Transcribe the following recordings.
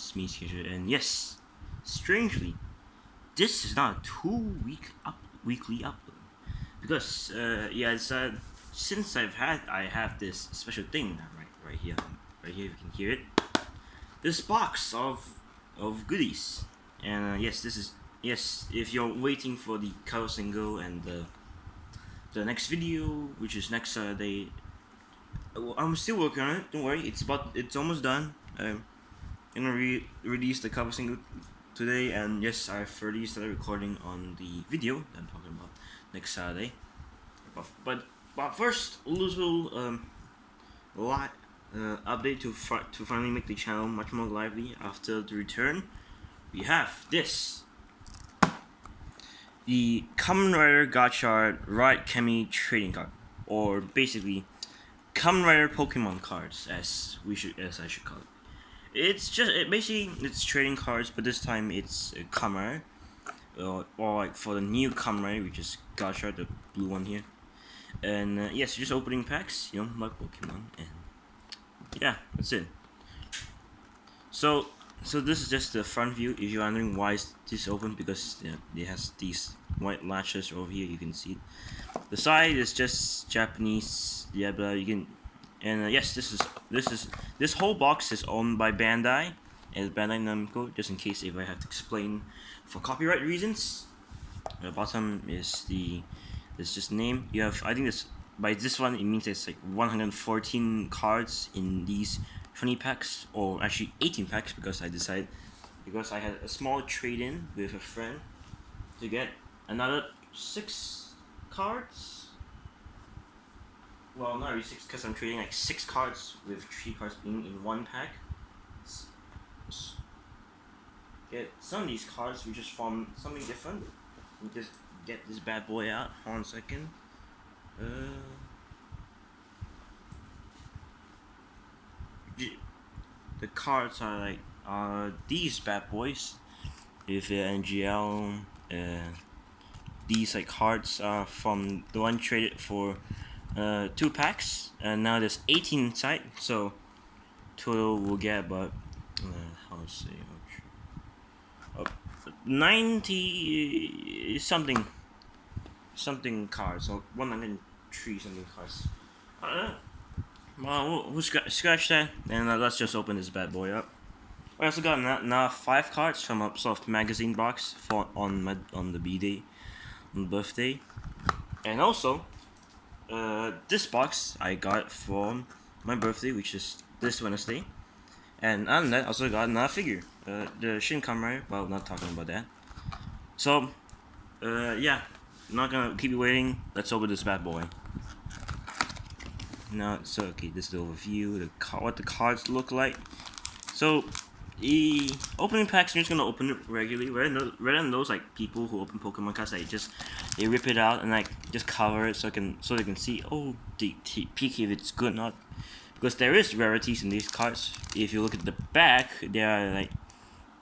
it's me, Caesar, and yes, strangely, this is not a weekly upload because yeah, it's since I have this special thing right here, you can hear it. This box of goodies, and yes, this is yes. If you're waiting for the cover single and the next video, which is next Saturday, I'm still working on it. Don't worry, it's almost done. I'm gonna release the cover single today, and yes, I've already started recording on the video that I'm talking about next Saturday. But first, a little update to finally make the channel much more lively after the return. We have this, the Kamen Rider Gacha Right Kemi trading card, or basically Kamen Rider Pokemon cards, as I should call it. It's trading cards, but this time it's a Kamen Rider, or like for the new Kamen Rider, which is Gacha, the blue one here. And yes, just opening packs, like Pokemon, and yeah, that's it. So this is just the front view. If you're wondering why is this open, because it has these white latches over here. You can see it. The side is just Japanese. Yeah, but you can. And yes, this whole box is owned by Bandai and Bandai Namco. Just in case if I have to explain for copyright reasons. The bottom is it's just name. You have, I think this by this one it means it's like 114 cards in these 20 packs, or actually 18 packs, because I had a small trade-in with a friend to get another 6 cards. Well, not really 6, because I'm trading like 6 cards with 3 cards being in one pack. Get some of these cards, we just from something different. We just get this bad boy out. Hold on a second. The cards are like these bad boys with NGL. These like cards are from the one traded for 2 packs, and now there's 18 inside, so total we'll get about how to say 90 something cards, or 103 something cards. Well, we'll scratch that, and let's just open this bad boy up. I also got now 5 cards from a soft magazine box for on the B-day, on the birthday, and also this box I got for my birthday, which is this Wednesday. And other than that, I also got another figure, the Shin Kamen Rider. Well, not talking about that. So, yeah, I'm not gonna keep you waiting. Let's open this bad boy. Now, so okay, this is the overview, what the cards look like. So, the opening packs, I'm just gonna open it regularly. Rather than those like people who open Pokemon cards, they rip it out and like just cover it so they can see, oh, the peek if it's good or not. Because there is rarities in these cards. If you look at the back, there are like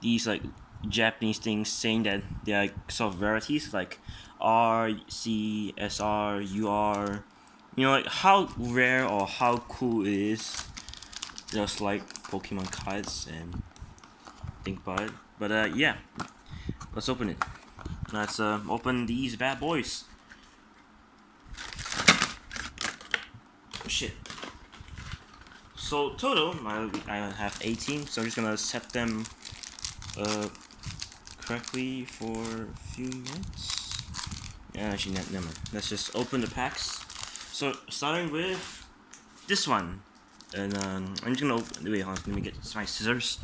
these like Japanese things saying that they are like, sort of rarities, like R, C, S, R, U, R. Like how rare or how cool it is, just like Pokemon cards, and think about it. But yeah, let's open it. Let's open these bad boys. Oh, shit. So total, I have 18. So I'm just gonna set them correctly for a few minutes. Yeah, actually, never mind. Let's just open the packs. So starting with this one, and I'm just gonna open. Wait, hold on, let me get my scissors.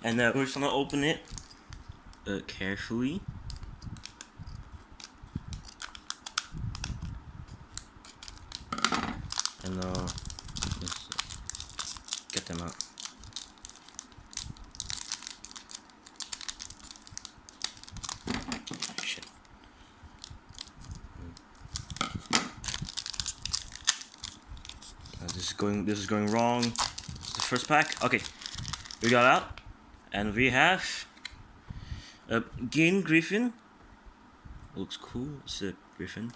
And we're just gonna open it carefully. And let's get them out. Shit. This is going wrong. It's the first pack. Okay, we got out, and we have Gain Griffin. Looks cool. It's a Griffin.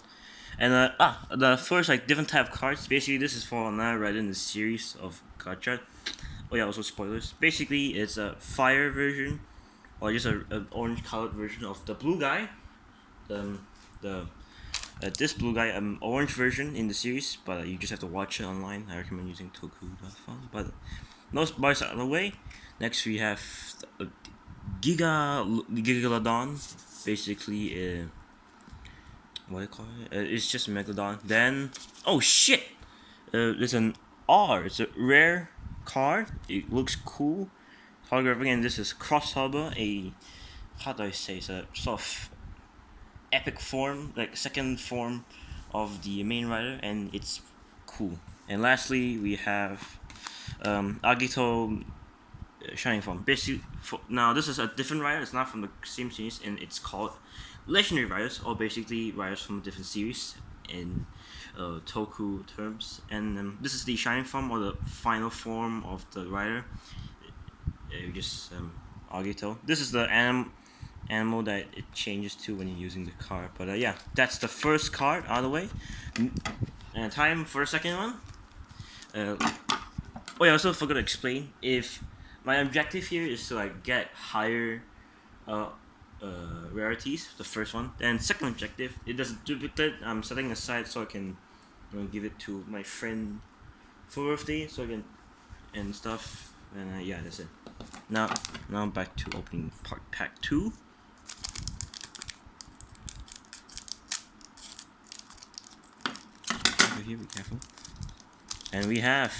And the first like different type of cards. Basically, this is for another right in the series of gacha. Oh yeah, also spoilers. Basically, it's a fire version, or just a orange colored version of the blue guy. The this blue guy, orange version in the series, but you just have to watch it online. I recommend using Toku.com. But most bars out of the way. Next we have Gigalodon. Basically, what do you call it? It's just Megalodon. Then, oh shit! There's an R. It's a rare card. It looks cool. Holographic, and this is Cross Harbor. How do I say? It's a sort of epic form, like second form of the main rider, and it's cool. And lastly, we have Agito Shining Form. Basically, now this is a different rider. It's not from the same series, and it's called Legendary Riders, or basically riders from a different series in Toku terms. And this is the Shining Form, or the final form of the rider. Just Agito. This is the animal that it changes to when you're using the card. But yeah, that's the first card out of the way. And time for the second one. Oh yeah, I also forgot to explain. If my objective here is to like get higher rarities, the first one. Then second objective, it does a duplicate. I'm setting aside so I can give it to my friend for birthday, so I can and stuff. And yeah, that's it. Now back to opening part pack 2. Over here, be careful. And we have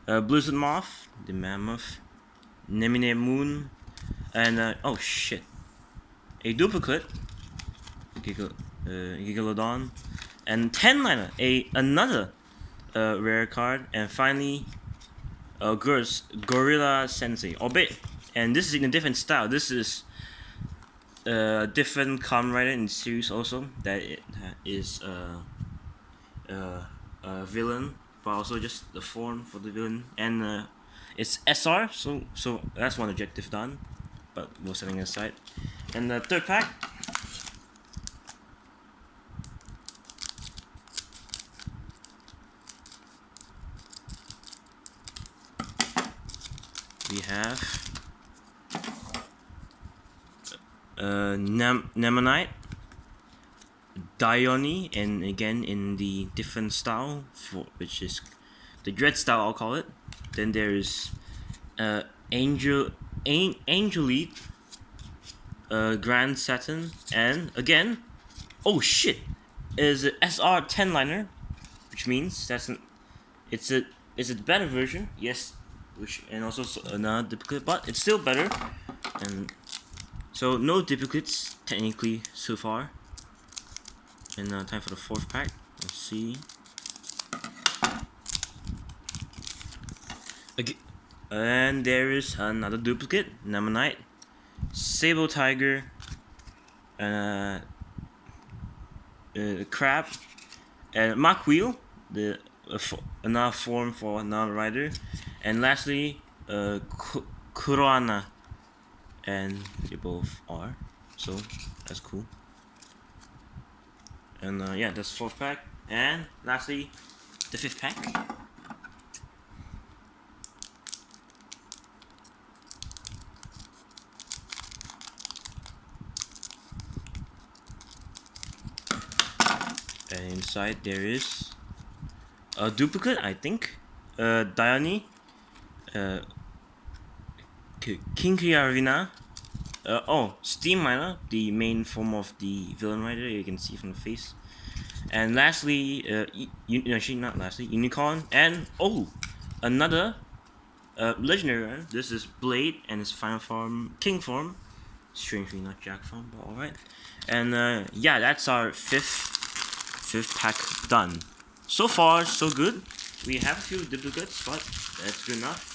Blizzard Moth, the Mammoth, Nemine Moon, and oh shit, a duplicate, Gigalodon, and 10 liner, another rare card, and finally Gorilla Sensei, and this is in a different style. This is a different Kamen Rider in the series also, that it is a villain, but also just the form for the villain, and it's SR, so that's one objective done, but we're setting it aside. And the third pack, we have Nemonite, Dione, and again in the different style, which is the Dread style, I'll call it. Then there's Angelite, Grand Saturn, and again, oh shit, is an SR 10 liner, which means it's a better version, yes, and also another duplicate, but it's still better. And so no duplicates technically so far. And time for the fourth pack. Let's see. Again, and there is another duplicate, Nemonite, Sable Tiger, Crab, and Mach Wheel, another form for another rider, and lastly Kuroana, and they both are, so that's cool. And yeah, that's fourth pack, and lastly the fifth pack. And inside there is a duplicate, I think. Dione, Kinkriarina, Steam Miner, the main form of the villain rider, you can see from the face. And lastly, actually not lastly, Unicorn, and another legendary rider. This is Blade and his final form, King form. Strangely not Jack form, but alright. And yeah, that's our fifth pack done. So far, so good. We have a few duplicates, but that's good enough.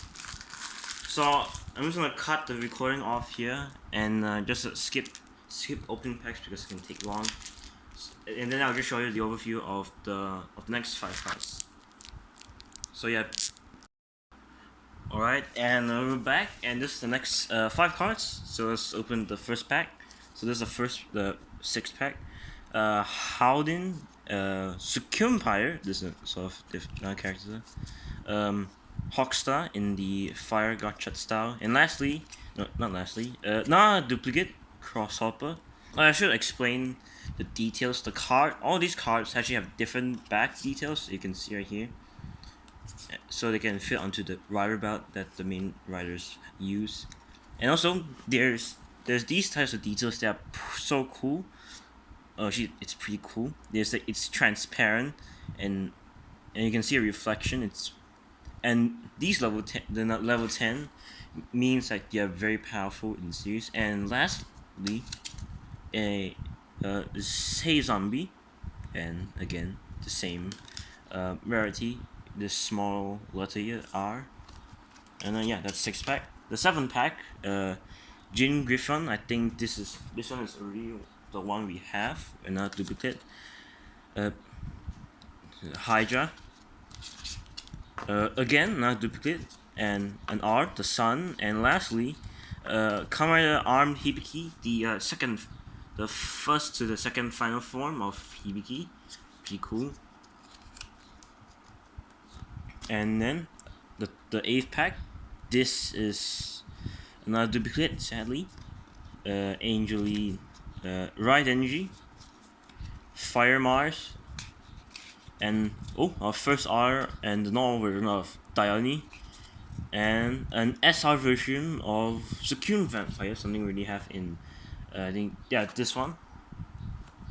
So I'm just gonna cut the recording off here and just skip opening packs because it can take long. And then I'll just show you the overview of the next 5 cards. So yeah. Alright, and we're back, and this is the next 5 cards. So let's open the first pack. So this is the six pack. Howden, Succumpire, this is a sort of different character. Hawkstar in the Fire Gotcha style. And lastly, no, not lastly, duplicate Crosshopper. I should explain the details. The card, all these cards actually have different back details. You can see right here, so they can fit onto the rider belt that the main riders use. And also, there's these types of details that are so cool. It's pretty cool. It's transparent, and you can see a reflection. And these level 10 means like they are very powerful in the series. And lastly, a Say Zombie, and again the same rarity, this small letter here, R. And then yeah, that's 6 pack. The 7 pack, Jin Griffon. I think this one is already the one we have, another duplicate. Hydra. Again, another duplicate, and an R, the Sun, and lastly, Kamen Rider Armed Hibiki, the first to the second final form of Hibiki. Pretty cool. And then the 8th pack, this is another duplicate, sadly. Angeli, Ride Energy, Fire Mars, and our first R and the normal version of Dione, and an SR version of Secure Vampire, something we already have in I think, yeah, this one.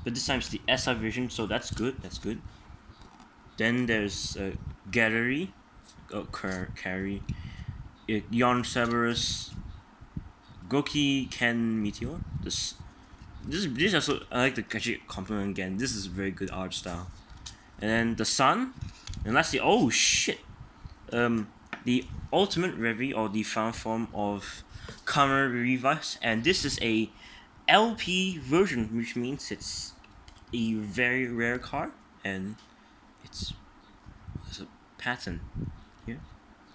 But this time it's the SR version, so that's good. Then there's Gallery, Carry, Yon Cerberus, Goki Ken Meteor. This also, I like to actually compliment again. This is very good art style. And then the Sun, and lastly, oh shit, the ultimate Revi, or the final form of Kamen Revice, and this is a LP version, which means it's a very rare card, and there's a pattern here.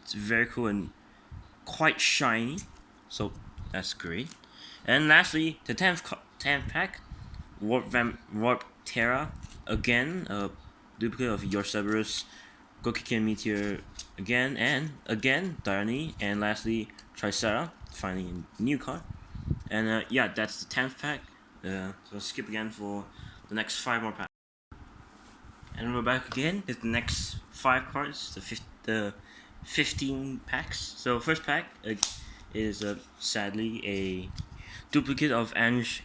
It's very cool and quite shiny, so that's great. And lastly, the 10th pack, Warp Terra, again, duplicate of Your Cerberus, Gokiken Meteor again, and again, Dione, and lastly, Tricera, finally a new card. And yeah, that's the 10th pack. So skip again for the next 5 more packs. And we're back again with the next 5 cards, the 15 packs. So first pack is sadly a duplicate of Ange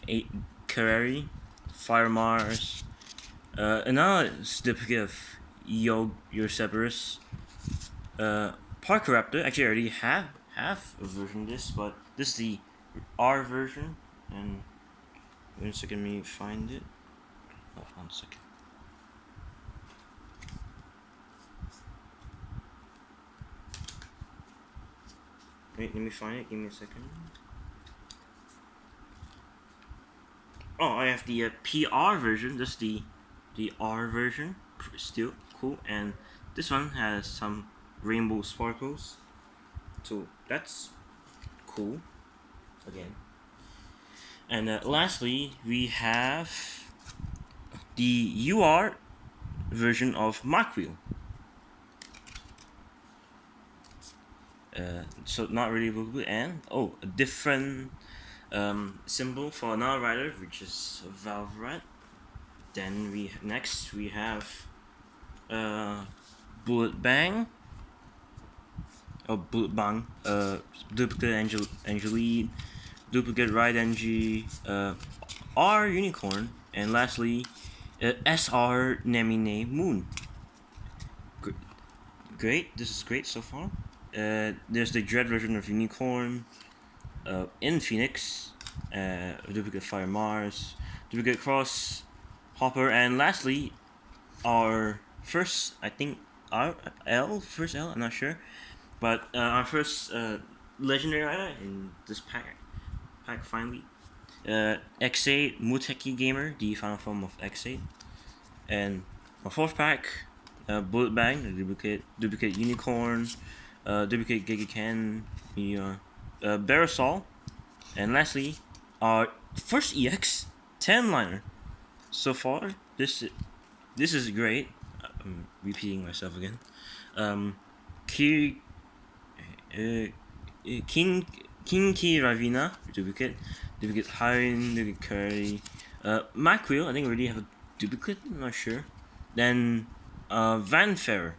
Carreri, Fire Mars, another duplicate of Your Cerberus, Parker Raptor. Actually, I already have a version of this, but this is the R version. And wait a second, let me find it. Oh, 1 second. Wait, let me find it. Give me a second. Oh, I have the PR version. This is the R version. Still cool, and this one has some rainbow sparkles. So that's cool. Again. And lastly, we have the UR version of Markwheel. So not really blue, and a different symbol for another rider, which is Valve Rat. Then we have Bullet Bang, Bullet Bang, duplicate Angeline, duplicate Ride NG, R Unicorn, and lastly SR Nemine Moon. Great, this is great so far. There's the Dread version of Unicorn, in Phoenix, duplicate Fire Mars, duplicate Cross Hopper, and lastly, our first, I think, first L, I'm not sure, but our first legendary rider in this pack finally, X8 Muteki Gamer, the final form of X8, and our 4th pack, Bullet Bang, duplicate Unicorn, duplicate Gigacan, Barasol, and lastly, our first EX, 10 liner. So far, this is great. I'm repeating myself again. Ki, King Ki Ravina duplicate Harin duplicate Curry, Macquill I think I already have a duplicate. I'm not sure. Then Van Fair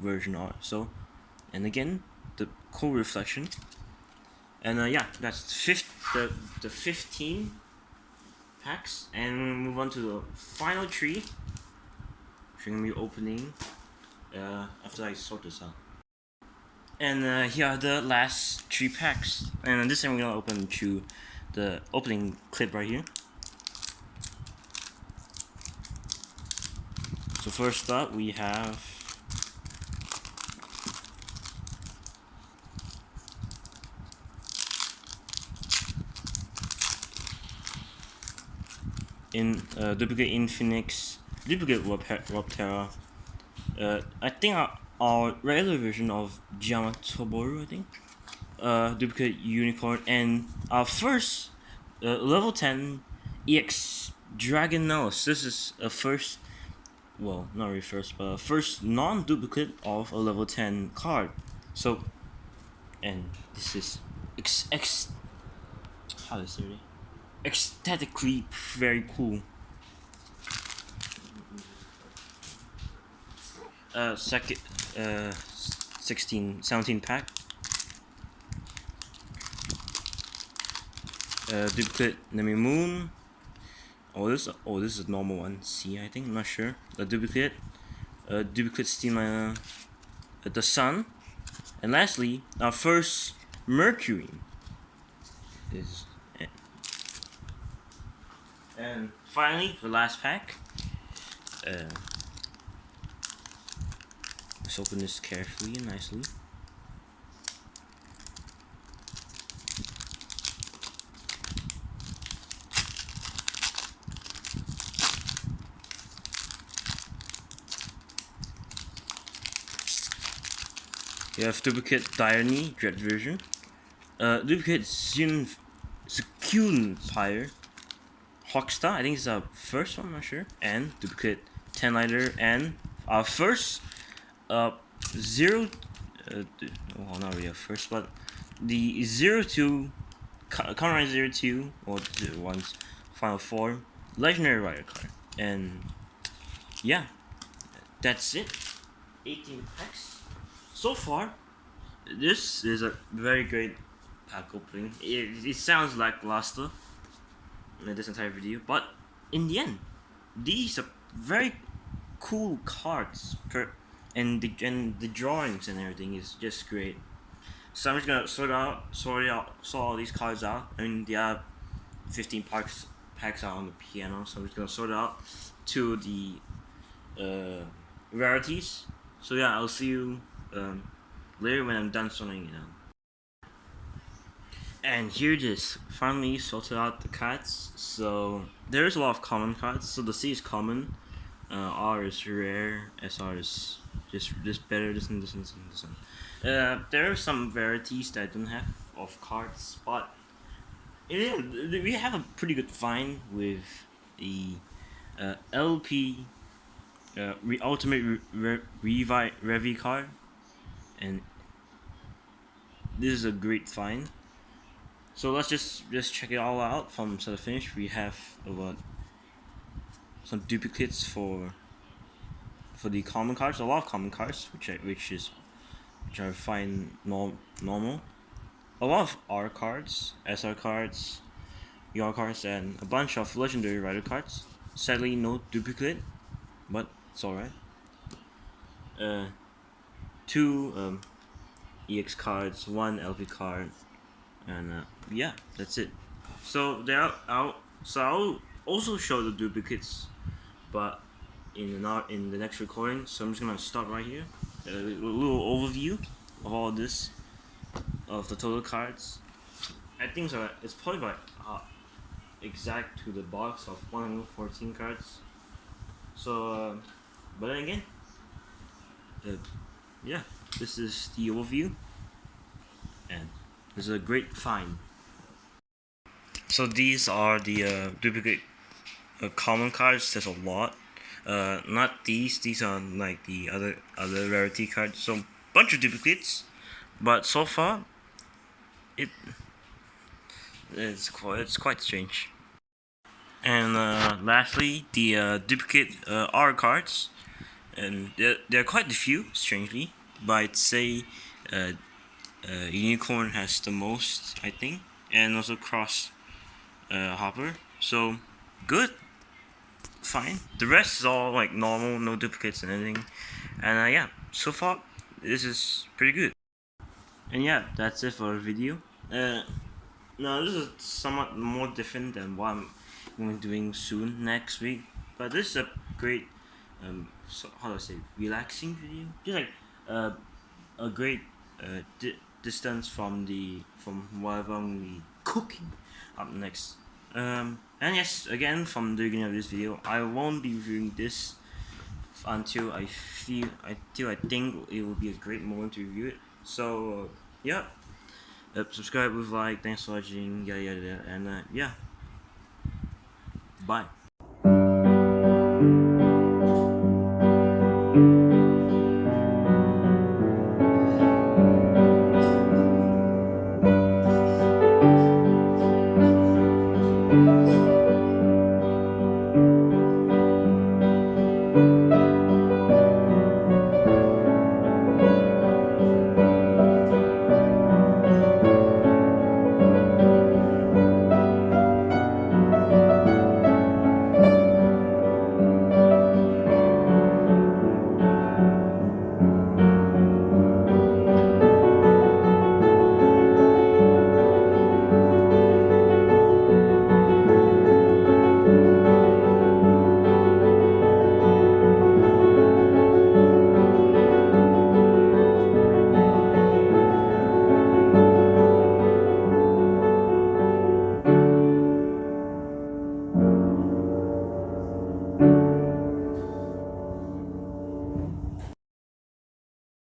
version art. So and again the cool reflection. And yeah, that's the 15 packs, and we'll move on to the final tree. Which I'm gonna be opening after I sort this out. And here are the last 3 packs. And this time we're gonna open to the opening clip right here. So first up we have duplicate Infinix, duplicate Waptera. I think our regular version of Giamatoboru, I think. Duplicate Unicorn, and our first level 10 EX Dragon Nose. This is a first, well, not really first, but a first non-duplicate of a level 10 card. So, and this is how to say it? Aesthetically very cool. Second, 17 pack. Duplicate Nemi Moon. This is a normal one. C, I think. I'm not sure. A duplicate. Duplicate Steam. The Sun. And lastly, our first Mercury is. And finally, the last pack. Let's open this carefully and nicely. You have duplicate Dione, Dread version. Duplicate Zukun Pyre. Hawkstar, I think it's our first one, I'm not sure. And duplicate 10 liter, and our first zero well, not really a first, but the 02 Common 02 or 01's final form legendary rider card. And yeah, that's it. 18 packs so far. This is a very great pack opening. It sounds like lackluster in this entire video, but in the end, these are very cool cards. And the drawings and everything is just great. So I'm just gonna sort all these cards out. I mean, there are 15 packs out on the piano, so I'm just gonna sort it out to the rarities. So yeah, I'll see you later when I'm done sorting it out. And here it is, finally sorted out the cards. So there's a lot of common cards. So the C is common, R is rare, SR is just better, this one. There are some rarities that I don't have of cards, but we have a pretty good find with the LP Ultimate Revi card, and this is a great find. So let's just check it all out from start to finish. We have some duplicates for the common cards, a lot of common cards, which I find normal. A lot of R cards, SR cards, ER cards, and a bunch of legendary rider cards. Sadly, no duplicate, but it's alright. 2 EX cards, 1 LP card, and yeah, that's it. So I'll also show the duplicates, but in the next recording. So I'm just gonna start right here. A little overview of all this, of the total cards. I think so. It's probably about exact to the box of 114 cards. So, but then again, yeah, this is the overview, and this is a great find. So these are the duplicate common cards. There's a lot. Not these. These are like the other rarity cards. So bunch of duplicates, but so far it it's quite strange. And lastly, the duplicate R cards, and they're quite a few, strangely, but I'd say uh, Unicorn has the most, I think, and also Cross Hopper. So good, fine. The rest is all like normal, no duplicates and anything. And yeah, so far this is pretty good. And yeah, that's it for the video. Uh, No, this is somewhat more different than what I'm going to be doing soon next week. But this is a great, how do I say, relaxing video. Just like uh, a great distance from whatever I'm gonna be cooking up next. And yes, again from the beginning of this video, I won't be reviewing this until I think it will be a great moment to review it. So yeah, subscribe with like, thanks for watching, yada yada, and yeah, bye.